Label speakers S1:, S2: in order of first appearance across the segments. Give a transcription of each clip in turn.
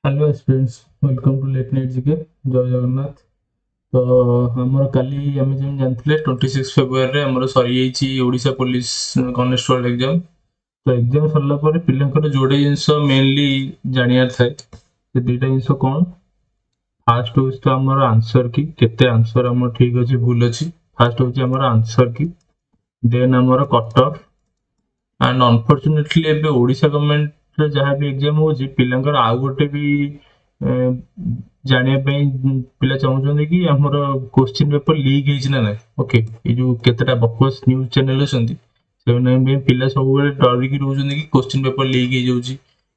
S1: Hello students, welcome to late night GK. जय जगन्नाथ। तो हमर काली आम जमी जानते 26 फेब्रुआरी आमर सरी ओडिशा पुलिस कनेस्टेबल एग्जाम। तो एग्जाम सरला पर पिलांकर जोड़े जिनस मेनली जानियार थाए से दुईटा जिनस कौन। फास्ट हूँ तो आमर आंसर की केते आंसर आम ठीक अच्छे भूल अच्छी। फास्ट हूँ आमर आंसर की, देन आमर कट ऑफ एंड अनफॉर्चुनेटली एबे ओडिशा गवर्नमेंट रे जहाँ भी एग्जाम होची पिलांकर आउ गोटे भी जानिया ପାଇଁ ପିଲା ଚାହୁଁଛନ୍ତି କି ଆମର क्वेश्चन पेपर लीक ହେଇଛି ନା ନାହିଁ। ଓକେ, ଏଇ ଯୋଉ କେତେଟା ବକୱାସ ନ୍ୟୁଜ ଚ୍ୟାନେଲ ଅଛନ୍ତି ସେମାନେ ପାଇଁ ପିଲା ସବୁବେଳେ ଡରିକି ରହୁଛନ୍ତି କି क्वेश्चन पेपर लीक ହେଇଯାଉଛି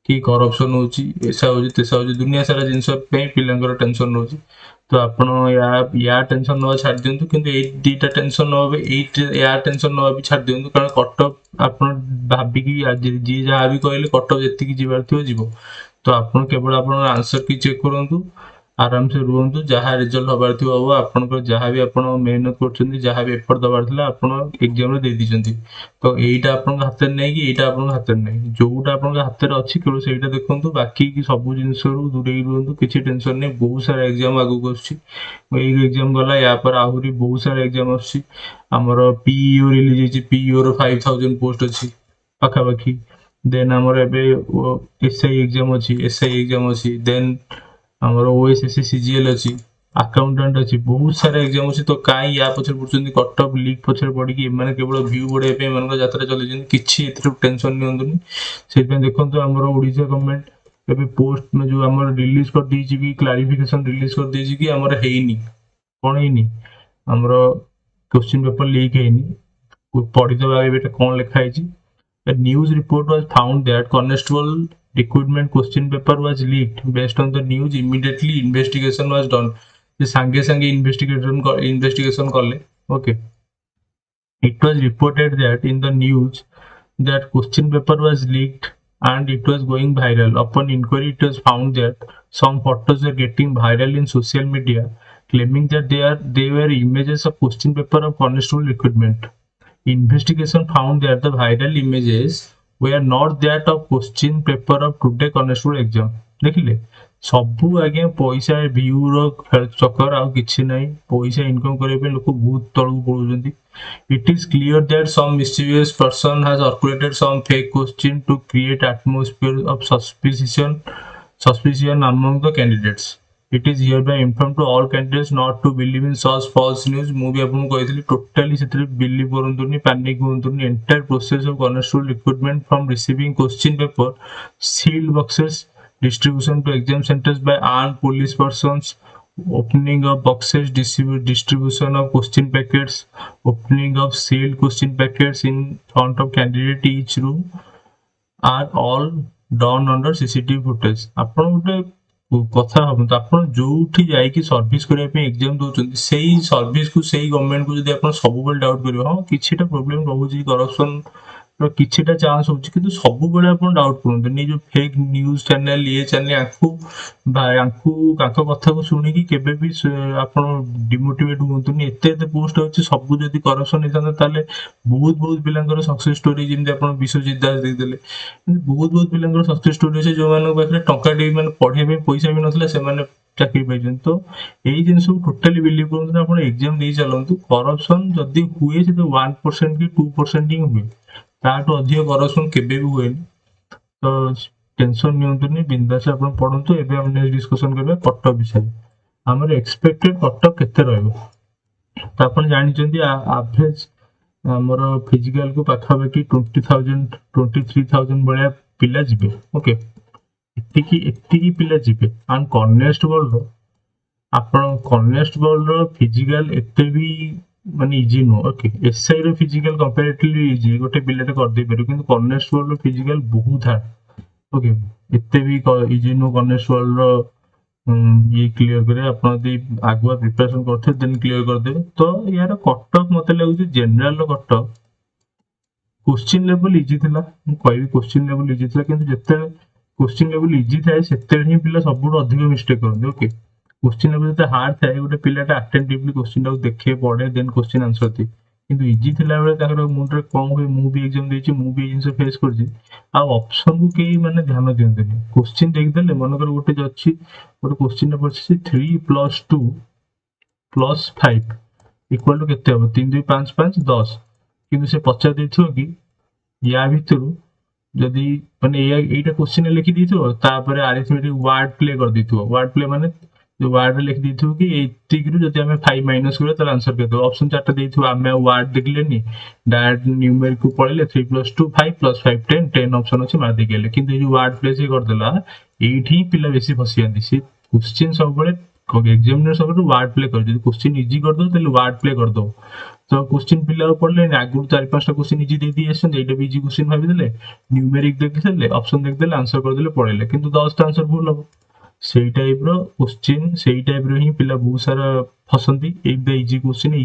S1: କି କରପ୍ସନ ହଉଛି, ଏସା ହଉଛି ତେସା ହଉଛି, ଦୁନିଆ ସାରା ଜିନିଷ ପାଇଁ ପିଲାଙ୍କର ଟେନସନ ରହୁଛି। ତ ଆପଣ ୟା ଟେନସନ ନବା ଛାଡି ଦିଅନ୍ତୁ, କିନ୍ତୁ ଏଇ ଦିଟା ଟେନସନ ନବା ୟା ଟେନସନ ନବା ବି ଛାଡି ଦିଅନ୍ତୁ, କାରଣ କଟକ ଆପଣ ଭାବିକି ଯିଏ ଯାହା ବି କହିଲେ କଟକ ଯେତିକି ଯିବାର ଥିବ ଯିବ। ତ ଆପଣ କେବଳ ଆପଣଙ୍କ ଆନ୍ସର କି ଚେକ୍ କରନ୍ତୁ, ଆରାମସେ ରୁହନ୍ତୁ, ଯାହା ରେଜଲ୍ଟ ହବାର ଥିବ ହବ। ଆପଣଙ୍କର ଯାହା ବି ଆପଣ ମେହନତ କରୁଛନ୍ତି, ଯାହା ବି ଏଫର୍ଟ ଦବାର ଥିଲା ଆପଣ ଏକ୍ଜାମରେ ଦେଇ ଦେଇଛନ୍ତି। ତ ଏଇଟା ଆପଣଙ୍କ ହାତରେ ନାହିଁ କି ଏଇଟା ଆପଣଙ୍କ ହାତରେ ନାହିଁ, ଯୋଉଟା ଆପଣଙ୍କ ହାତରେ ଅଛି କେବଳ ସେଇଟା ଦେଖନ୍ତୁ, ବାକି ସବୁ ଜିନିଷରୁ ଦୂରେଇ ରୁହନ୍ତୁ। କିଛି ଟେନସନ ନାହିଁ, ବହୁତ ସାରା ଏକ୍ଜାମ ଆଗକୁ ଆସୁଛି। ଏଇ ଏକ୍ଜାମ ଗଲା, ୟା ପରେ ଆହୁରି ବହୁତ ସାରା ଏକ୍ଜାମ ଆସୁଛି। ଆମର ପିଇଓ ରିଲିଜ ହେଇଛି, ପିଇଓ ର 5000 ପୋଷ୍ଟ ଅଛି ପାଖାପାଖି। ଦେନ୍ ଆମର ଏବେ ଏସ୍ଆଇ ଏକ୍ଜାମ ଅଛି, ଏସ୍ଆଇ ଏକ୍ଜାମ ଅଛି। ଦେନ୍ ଆମର ଓଏସଏସସି ସିଜିଏଲ ଅଛି, ଆକାଉଣ୍ଟାଣ୍ଟ ଅଛି, ବହୁତ ସାରା ଏକ୍ଜାମ ଅଛି। ତ କାଇଁ ୟା ପଛରେ ପଡୁଛନ୍ତି, କଟଅଫ ଲିକ୍ ପଛରେ ପଡିକି ଏମାନେ କେବଳ ଭ୍ୟୁ ବଢେଇବା ପାଇଁ ଏମାନଙ୍କ ଯାତ୍ରା ଚଲେଇଛନ୍ତି। କିଛି ଏଥିରୁ ଟେନସନ ନିଅନ୍ତୁନି। ସେଥିପାଇଁ ଦେଖନ୍ତୁ ଆମର ଓଡିଶା ଗଭର୍ଣ୍ଣମେଣ୍ଟ ଏବେ ପୋଷ୍ଟ ଯୋଉ ଆମର ରିଲିଜ କରିଦେଇଛି ବି, କ୍ଲାରିଫିକେସନ ରିଲିଜ କରିଦେଇଛି କି ଆମର ହେଇନି, କଣ ହେଇନି, ଆମର क्वेश्चन पेपर लीक ହେଇନି। ପଢିଦବା ଏଇଟା କଣ ଲେଖା ହେଇଛି। A news report was found that constable recruitment question paper was leaked. Based on the news, immediately investigation was done. ସେ ସାଙ୍ଗେ ସାଙ୍ଗେ investigation କଲେ। Okay. It was reported that in the news that question paper was leaked and it was going viral. Upon inquiry, it was found that some photos were getting viral in social media, claiming that they were images of question paper of constable recruitment. Investigation found that the viral images were not that of question paper of today constable exam. ଦେଖିଲେ, ସବୁ ଆଜ୍ଞା ପଇସା view ର ଚକ୍କର, ଆଉ କିଛି ନାହିଁ। ପଇସା ଇନକମ କରିବା ପାଇଁ ଲୋକ ବହୁତ ତଳକୁ ପଳଉଛନ୍ତି। It is clear that some mischievous person has circulated some fake question to create atmosphere of suspicion among the candidates. It is hereby informed to all candidates not to believe in such false news. ମୁଁ ବି ଆପଣଙ୍କୁ କହିଥିଲି totally ସେଥିରେ believe କରନ୍ତୁନି, panic ହୁଅନ୍ତୁନି। Entire process of constable recruitment from receiving question paper, sealed boxes, distribution to exam centers by armed police persons, opening of boxes, distribution of question packets, opening of sealed question packets in front of candidate each room are all done under CCTV footage. ଆପଣ ଗୋଟେ କଥା ଭାବନ୍ତୁ, ଆପଣ ଯୋଉଠି ଯାଇକି service କରିବା ପାଇଁ exam ଦଉଛନ୍ତି, ସେଇ ସର୍ଭିସକୁ ସେଇ ଗଭର୍ଣ୍ଣମେଣ୍ଟକୁ ଯଦି ଆପଣ ସବୁବେଳେ ଡାଉଟ୍ କରିବେ, ହଁ କିଛିଟା ପ୍ରୋବ୍ଲେମ ରହୁଛି, କରପ୍ସନ ର କିଛିଟା ଚାନ୍ସ ହଉଛି, କିନ୍ତୁ ସବୁବେଳେ ଆପଣ ଡାଉଟ୍ କରନ୍ତୁନି। ଯୋଉ ଫେକ୍ ନ୍ୟୁଜ ଚ୍ୟାନେଲ ଇଏ ଚ୍ୟାନେଲ ୟାଙ୍କୁ ତାଙ୍କ କଥାକୁ ଶୁଣିକି କେବେ ବି ଆପଣ ଡିମୋଟିଭେଟ ହୁଅନ୍ତୁନି। ଏତେ ଏତେ ପୋଷ୍ଟ ଅଛି, ସବୁ ଯଦି କରପ୍ସନ ହେଇଥାନ୍ତା ତାହେଲେ ବହୁତ ବହୁତ ପିଲାଙ୍କର ସକ୍ସେସ ଷ୍ଟୋରି, ଯେମିତି ଆପଣ ବିଶ୍ୱଜିତ ଦାସ ଦେଇଦେଲେ, ବହୁତ ବହୁତ ପିଲାଙ୍କର ସକ୍ସେସ ଷ୍ଟୋରି ଅଛି ଯୋଉମାନଙ୍କ ପାଖରେ ଟଙ୍କାଟେ ମାନେ ପଢିବା ପାଇଁ ପଇସା ବି ନଥିଲା, ସେମାନେ ଚାକିରି ପାଇଛନ୍ତି। ତ ଏଇ ଜିନିଷକୁ ଟୋଟାଲି ବିଲିଭ କରନ୍ତୁ ନା, ଆପଣ ଏକ୍ଜାମ ଦେଇ ଚାଲନ୍ତୁ। କରପ୍ସନ ଯଦି ହୁଏ ସେ 1% କି 2% ହିଁ ହୁଏ, ତାଠୁ ଅଧିକ କରପ୍ସନ କେବେ ବି ହୁଏନି। ତ ଟେନସନ ନିଅନ୍ତୁନି, ବିନ୍ଦାସ ଆପଣ ପଢନ୍ତୁ। ଏବେ ଆମେ ନେକ୍ସଟ ଡିସ୍କସନ କରିବା କଟଅଫ ବିଷୟରେ। ଆମର ଏକ୍ସପେକ୍ଟେଡ କଟଅଫ କେତେ ରହିବ, ତ ଆପଣ ଜାଣିଛନ୍ତି ଆଭରେଜ ଆମର ଫିଜିକାଲ କୁ ପାଖାପାଖି 23,000 ଭଳିଆ ପିଲା ଯିବେ। ଓକେ, ଏତିକି ପିଲା ଯିବେ। ଆଣ୍ଡ କନେଷ୍ଟବଳ ର ଫିଜିକାଲ ଏତେ ବି ମାନେ ଇଜି ନୁହଁ। ଓକେ, ଏସଆଇ ର ଫିଜିକାଲ କମ୍ପାରେଟିଭଲି ଇଜି, ଗୋଟେ ପିଲାଟେ କରିଦେଇ ପାରିବ, କିନ୍ତୁ କନେଷ୍ଟବଳ ର ଫିଜିକାଲ ବହୁତ ହାର୍ଡ। ଓକେ, ଏତେ ବି ଇଜି ନୁହଁ କନେଷ୍ଟବଳ ର ଇଏ କ୍ଲିୟର କରିବା। ଆପଣ ଯଦି ଆଗୁଆ ପ୍ରିପାରେସନ କରୁଥିବେ ଦେନ୍ କ୍ଲିୟର କରିଦେବେ। ତ ୟାର କଟଅଫ ମତେ ଲାଗୁଛି ଜେନେରାଲ ର କଟଅଫ क्वेश्चन लेवल इजी थिला। ମୁଁ କହିବି क्वेश्चन लेवल इजी थिला, କିନ୍ତୁ ଯେତେବେଳେ क्वेश्चन लेवल इजी ଥାଏ ସେତେବେଳେ ହିଁ ପିଲା ସବୁଠୁ ଅଧିକ ମିଷ୍ଟେକ୍ କରନ୍ତି। ଓକେ, क्वेश्चन लेवल ଯେତେ ହାର୍ଡ ଥାଏ ଗୋଟେ ପିଲାଟା ଆଟେଣ୍ଟିଭଲି क्वेश्चन ଟାକୁ ଦେଖେ, ପଢେ, ଦେନ୍ क्वेश्चन आंसर ଦିଏ। କିନ୍ତୁ ଇଜି ଥିଲାବେଳେ ତାଙ୍କର ମୁଣ୍ଡରେ କଣ ହୁଏ, ମୁଁ ବି ଏକ୍ଜାମ ଦେଇଛି, ମୁଁ ବି ଏଇ ଜିନିଷ ଫେସ୍ କରିଛି। ଆଉ ଅପସନକୁ କେହି ମାନେ ଧ୍ୟାନ ଦିଅନ୍ତିନି। କୋଶ୍ଚିନ୍ ଦେଖିଦେଲେ, ମନେକର ଗୋଟେ ଅଛି, ଗୋଟେ କୋଶ୍ଚିନ୍ ପଡିଛି 3 + 2 + 5 ଇକ୍ୱାଲ୍ ଟୁ କେତେ ହବ, 3 2 5 5 10। କିନ୍ତୁ ସେ ପଚାରି ଦେଇଥିବ କି ୟା ଭିତରୁ ଯଦି ମାନେ ଏଇଟା କୋଶ୍ଚିନ୍ ଲେଖି ଦେଇଥିବ, ତାପରେ ଆରିଥମେଟିକ୍ ୱାର୍ଡ ପ୍ଲେ କରିଦେଇଥିବ। ୱାର୍ଡ ପ୍ଲେ ମାନେ ଯୋଉ ୱାର୍ଡରେ ଲେଖି ଦେଇଥିବ କି ଏତିକିରୁ ଯଦି ଆମେ 5 ମାଇନସ୍ କରିବା ତାହେଲେ ଆନ୍ସର କେତେ ହବ। ଅପସନ 4ଟା ଦେଇଥିବ, ଆମେ ଆଉ ୱାର୍ଡ ଦେଖିଲେନି, ଡାଇରେକ୍ଟ ନ୍ୟୁମେରିକ କୁ ପଳେଇଲେ 3 + 2 5 + 5 10 10 ଅପସନ ଅଛି, ମାରି ଦେଇକି ଆଇଲେ। କିନ୍ତୁ ଏଇ ଯୋଉ ୱାର୍ଡ ପ୍ଲେ ସେ କରିଦେଲା, ଏଇଠି ହିଁ ପିଲା ବେଶୀ ଫସିଯାନ୍ତି। ସେ କୋଶ୍ଚିନ୍ ସବୁବେଳେ ଏକ୍ସାମିନର ସବୁଠୁ ୱାର୍ଡ ପ୍ଲେ କରେ। ଯଦି କୋଶ୍ଚିନ୍ ଇଜି କରିଦବ ତାହେଲେ ୱାର୍ଡ ପ୍ଲେ କରିଦବ। ତ କୋଶ୍ଚିନ୍ ପିଲା ଆଉ ପଢିଲେନି, ଆଗରୁ 4 5ଟା କୋଶ୍ଚିନ୍ ଇଜି ଦେଇ ଆସିଛନ୍ତି, ଏଇଟା ବି ଇଜି କୋଶ୍ଚିନ୍ ଭାବିଦେଲେ, ନ୍ୟୁମେରିକ ଦେଖିଦେଲେ, ଅପସନ ଦେଖିଦେଲେ, ଆନ୍ସର କରିଦେଲେ, ପଳେଇଲେ। କିନ୍ତୁ 10ଟା ଆନ୍ସର ଭୁଲ ହବ। ସେଇ ଟାଇପର କୋଶ୍ଚିନ୍, ସେଇ ଟାଇପର ହିଁ ପିଲା ବହୁତ ସାରା ଫସନ୍ତି। ଏଇଟା ଇଜି କୋଶ୍ଚିନ୍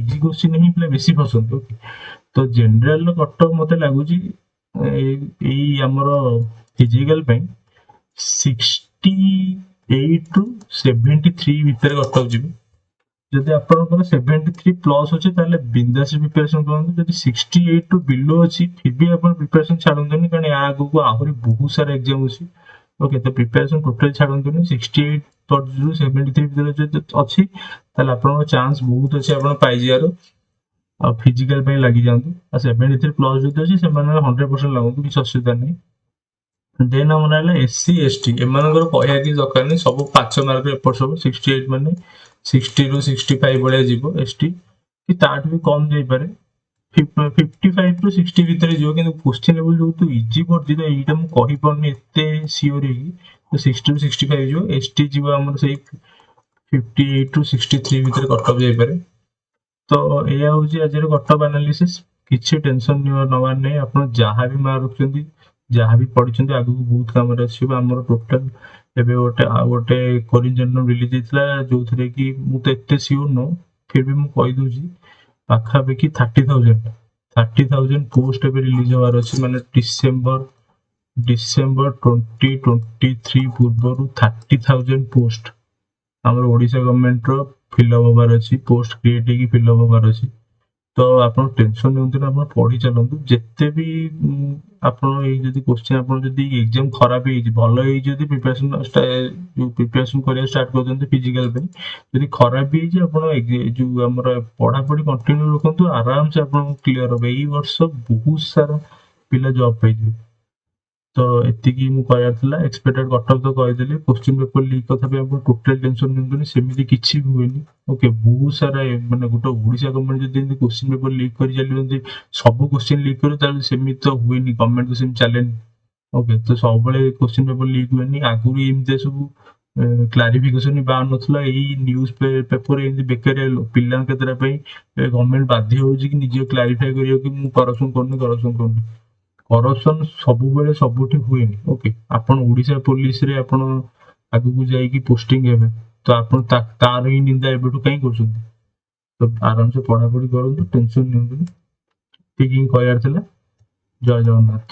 S1: ହିଁ ପିଲା ବେଶୀ ଫସନ୍ତି। ଓକେ, ତ ଜେନେରାଲ କଟଅଫ ମତେ ଲାଗୁଛି ଏଇ ଆମର ଫିଜିକାଲ ପାଇଁ 68 ରୁ 73 ଭିତରେ କଟଅଫ ଯିବ। ଯଦି ଆପଣଙ୍କର 73+ ଅଛି ତାହେଲେ ବିନ୍ଦାସ ପ୍ରିପାରେସନ କରନ୍ତୁ। ଯଦି 68 ରୁ ବିଲୋ ଅଛି ଫିର ବି ଆପଣ ପ୍ରିପାରେସନ ଛାଡନ୍ତୁନି, କାରଣ ୟା ଆଗକୁ ଆହୁରି ବହୁତ ସାରା ଏକ୍ଜାମ ଅଛି। ଓକେ, ତ ପ୍ରିପାରେସନ ଟୋଟାଲି ଛାଡନ୍ତୁନି। 68 ରୁ 73 ଭିତରେ ଯଦି ଅଛି ତାହେଲେ ଆପଣଙ୍କ ଚାନ୍ସ ବହୁତ ଅଛି ଆପଣ ପାଇଯିବାର। ଆଉ ଫିଜିକାଲ ପାଇଁ ଲାଗିଯାଆନ୍ତୁ। ଆଉ 73+ ଯଦି ଅଛି ସେମାନେ 100% ଲାଗନ୍ତୁ, କିଛି ଅସୁବିଧା ନାହିଁ। ଦେନ୍ ଆମର ହେଲା SC ST, ଏମାନଙ୍କର କହିବା କିଛି ଦରକାର ନାହିଁ, ସବୁ 5 ମାର୍କ ଏପଟ ସବୁ। 68 ମାନେ 60 ରୁ 65 ଭଳିଆ ଯିବ ST, କି ତାଠୁ ବି କମ ଯାଇପାରେ। 55 ରୁ 60 ଭିତରେ ଯିବ। କିନ୍ତୁ କୋଶ୍ଚିନ୍ ଲେଭେଲ ଯେହେତୁ ଇଜି ପଡିଛି, ତ ଏଇଟା ମୁଁ କହିପାରୁନି ଏତେ ସିଓର ହେଇକି, ତ 60 ରୁ 65 ଯିବ। ST ଯିବ ଆମର ସେଇ 58 ରୁ 63 ଭିତରେ କଟଅଫ ଯାଇପାରେ। ତ ଏଇଆ ହଉଛି ଆଜିର କଟଅଫ ଆନାଲିସିସ୍। କିଛି ଟେନସନ ନବାର ନାହିଁ। ଆପଣ ଯାହା ବି ମାର୍କ ରଖୁଛନ୍ତି, ଯାହା ବି ପଢିଛନ୍ତି, ଆଗକୁ ବହୁତ କାମରେ ଆସିବ। ଆମର ଟୋଟାଲ ଏବେ ଆଉ ଗୋଟେ କୋରିଆନ ଜର୍ଣ୍ଣାଲ ରିଲିଜ ହେଇଥିଲା, ଯୋଉଥିରେ କି ମୁଁ ତ ଏତେ ସିଓର ନୁହଁ, ଫିର ବି ମୁଁ କହିଦଉଛି, ପାଖାପାଖି 30,000 ପୋଷ୍ଟ ଏବେ ରିଲିଜ ହବାର ଅଛି। ମାନେ ଡିସେମ୍ବର 2023 ପୂର୍ବରୁ 30,000 ପୋଷ୍ଟ ଆମର ଓଡିଶା ଗଭର୍ଣ୍ଣମେଣ୍ଟର ଫିଲଅପ ହବାର ଅଛି, ପୋଷ୍ଟ କ୍ରିଏଟ ହେଇକି ଫିଲଅପ ହବାର ଅଛି। ତ ଆପଣ ଟେନସନ ନିଅନ୍ତୁନି, ଆପଣ ପଢି ଚାଲନ୍ତୁ। ଯେତେ ବି ଆପଣ ଏଇ ଯଦି କୋଶ୍ଚିନ୍, ଆପଣ ଯଦି ଏକ୍ଜାମ ଖରାପ ହେଇଛି, ଭଲ ହେଇଛି ଯଦି ପ୍ରିପାରେସନ କରିବା ଷ୍ଟାର୍ଟ କରୁଛନ୍ତି ଫିଜିକାଲ ପାଇଁ, ଯଦି ଖରାପ ବି ହେଇଛି ଆପଣ ଯୋଉ ଆମର ପଢାପଢି କଣ୍ଟିନ୍ୟୁ ରଖନ୍ତୁ, ଆରାମସେ ଆପଣଙ୍କୁ କ୍ଲିୟର ହବ। ଏଇ ବର୍ଷ ବହୁତ ସାରା ପିଲା ଜବ୍ ପାଇଯିବେ। ତ ଏତିକି ମୁଁ କହିବାର ଥିଲା। ଏକ୍ସପେକ୍ଟେଡ କଟଅଫ ତ କହିଦେଲି। କୋଶ୍ଚିନ୍ ପେପର ଲିକ୍ କଥା ବି ଆପଣ ଟୋଟାଲି ଟେନସନ ନିଅନ୍ତୁନି, ସେମିତି କିଛି ବି ହୁଏନି। ଓକେ, ବହୁତ ସାରା ମାନେ ଗୋଟେ ଓଡିଶା ଗଭର୍ଣ୍ଣମେଣ୍ଟ ଯଦି ଏମିତି କୋଶ୍ଚିନ୍ ପେପର ଲିକ୍ କରି ଚାଲୁଛନ୍ତି, ସବୁ କୋଶ୍ଚିନ୍ ଲିକ୍ କରିବ, ତାହେଲେ ସେମିତି ତ ହୁଏନି, ଗଭର୍ଣ୍ଣମେଣ୍ଟ ତ ସେମିତି ଚାଲେନି। ଓକେ, ତ ସବୁବେଳେ କୋଶ୍ଚିନ୍ ପେପର ଲିକ୍ ହୁଏନି। ଆଗରୁ ଏମିତି ସବୁ କ୍ଲାରିଫିକେସନ ବାହାର ନଥିଲା। ଏଇ ନ୍ୟୁଜ ପେପର ଏମିତି ବେକାରିଆ ପିଲାଙ୍କ କେତେଟା ପାଇଁ ଗଭର୍ଣ୍ଣମେଣ୍ଟ ବାଧ୍ୟ ହଉଛି କି ନିଜେ କ୍ଲାରିଫାଇ କରିବାକୁ କି ମୁଁ କରପ୍ସନ କରୁନି। କରପ୍ସନ ସବୁବେଳେ ସବୁଠି ହୁଏନି। ଓକେ, ଆପଣ ଓଡିଶା ପୋଲିସରେ ଆପଣ ଆଗକୁ ଯାଇକି ପୋଷ୍ଟିଂ ହେବେ, ତ ଆପଣ ତାର ହିଁ ନିନ୍ଦା ଏବେଠୁ କାହିଁ କରୁଛନ୍ତି? ତ ଆରାମସେ ପଢାପଢି କରନ୍ତୁ, ଟେନସନ ନିଅନ୍ତୁନି। ଏତିକି ହିଁ କହିବାର ଥିଲା। ଜୟ ଜଗନ୍ନାଥ।